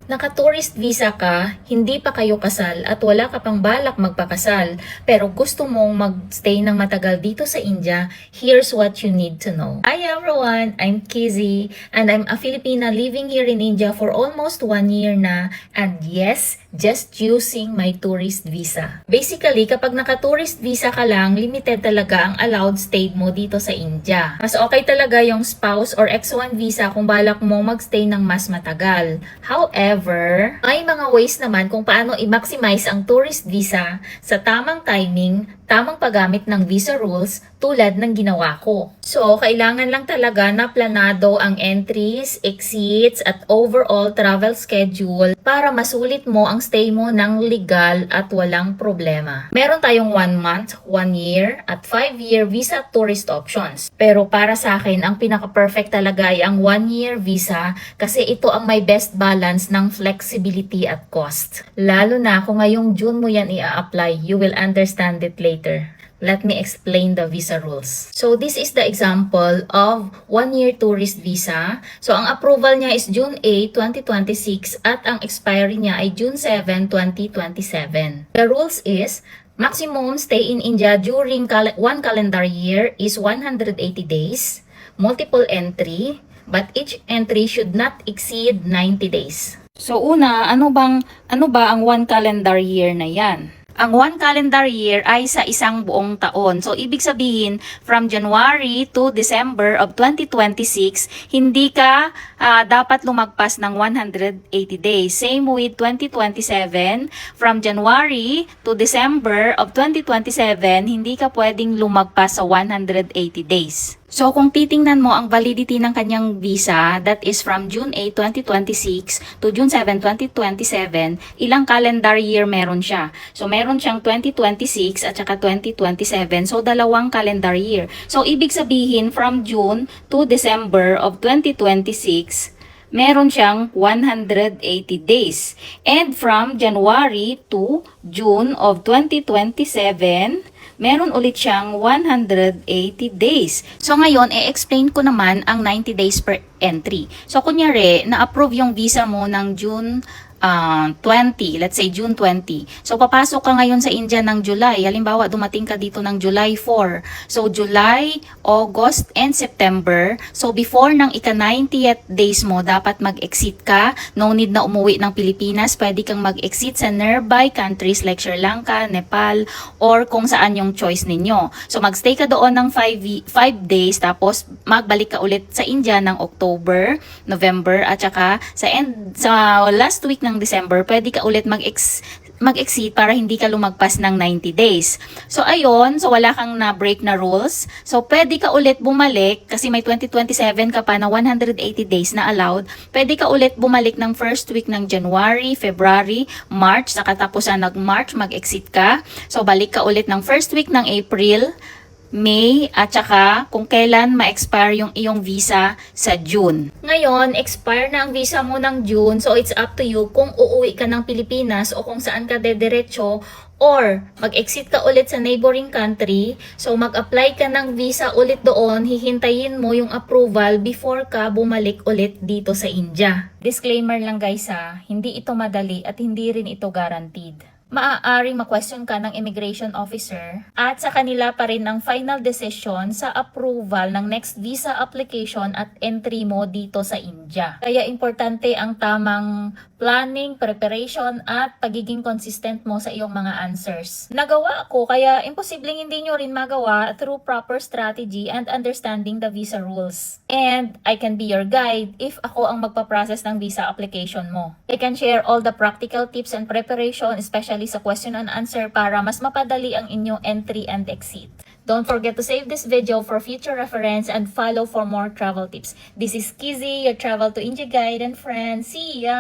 Naka-tourist visa ka, hindi pa kayo kasal at wala ka pang balak magpakasal, pero gusto mong magstay ng matagal dito sa India, here's what you need to know. Hi everyone, I'm Kizzy and I'm a Filipina living here in India for almost 1 year na, and yes, just using my tourist visa. Basically, kapag naka-tourist visa ka lang, limited talaga ang allowed stay mo dito sa India. Mas okay talaga yung spouse or X1 visa kung balak mong magstay ng mas matagal. However, may mga ways naman kung paano i-maximize ang tourist visa sa tamang timing, tamang paggamit ng visa rules tulad ng ginawa ko. So, kailangan lang talaga na planado ang entries, exits, at overall travel schedule para masulit mo ang stay mo ng legal at walang problema. Meron tayong 1 month, 1 year, at 5-year visa tourist options. Pero para sa akin, ang pinaka-perfect talaga ay ang 1-year visa kasi ito ang may best balance ng flexibility at cost. Lalo na kung ngayong June mo yan i-apply, you will understand it later. Let me explain the visa rules. So this is the example of 1-year tourist visa. So ang approval niya is June 8, 2026 at ang expiry niya ay June 7, 2027. The rules is maximum stay in India during 1 calendar year is 180 days, multiple entry, but each entry should not exceed 90 days. So una, ano ba ang 1 calendar year na yan? Ang 1 calendar year ay sa isang buong taon. So, ibig sabihin, from January to December of 2026, hindi ka dapat lumagpas ng 180 days. Same with 2027, from January to December of 2027, hindi ka pwedeng lumagpas sa 180 days. So, kung titingnan mo ang validity ng kanyang visa, that is from June 8, 2026 to June 7, 2027, ilang calendar year meron siya? So, meron siyang 2026 at saka 2027. So, dalawang calendar year. So, ibig sabihin, from June to December of 2026, meron siyang 180 days. And from January to June of 2027, meron ulit siyang 180 days. So ngayon, i-explain ko naman ang 90 days per entry. So kunyari, na-approve yung visa mo ng June 20, let's say June 20. So papasok ka ngayon sa India ng July. Halimbawa, dumating ka dito ng July 4. So July, August, and September. So before ng ika-90th days mo, dapat mag-exit ka. No need na umuwi ng Pilipinas. Pwede kang mag-exit sa nearby countries like Sri Lanka, Nepal, or kung saan yung choice ninyo. So magstay ka doon ng 5 days, tapos magbalik ka ulit sa India ng October, November, at saka sa last week ng December, pwede ka ulit mag-exit para hindi ka lumagpas ng 90 days. So ayun, so wala kang na-break na rules. So pwede ka ulit bumalik kasi may 2027 ka pa na 180 days na allowed. Pwede ka ulit bumalik ng first week ng January, February, March, sa katapusan ng March mag-exit ka. So balik ka ulit ng first week ng April, May, at saka kung kailan ma-expire yung iyong visa sa June. Ngayon, expire na ang visa mo ng June, so it's up to you kung uuwi ka ng Pilipinas o kung saan ka dediretso, or mag-exit ka ulit sa neighboring country. So mag-apply ka ng visa ulit doon, hihintayin mo yung approval before ka bumalik ulit dito sa India. Disclaimer lang guys hindi ito madali at hindi rin ito guaranteed. Maaaring ma-question ka ng immigration officer at sa kanila pa rin ang final decision sa approval ng next visa application at entry mo dito sa India. Kaya importante ang tamang planning, preparation at pagiging consistent mo sa iyong mga answers. Nagawa ko, kaya imposibleng hindi nyo rin magawa through proper strategy and understanding the visa rules. And I can be your guide if ako ang magpa-process ng visa application mo. I can share all the practical tips and preparation, especially sa question and answer para mas mapadali ang inyong entry and exit. Don't forget to save this video for future reference and follow for more travel tips. This is Kizzy, your travel to India guide and friend. See ya!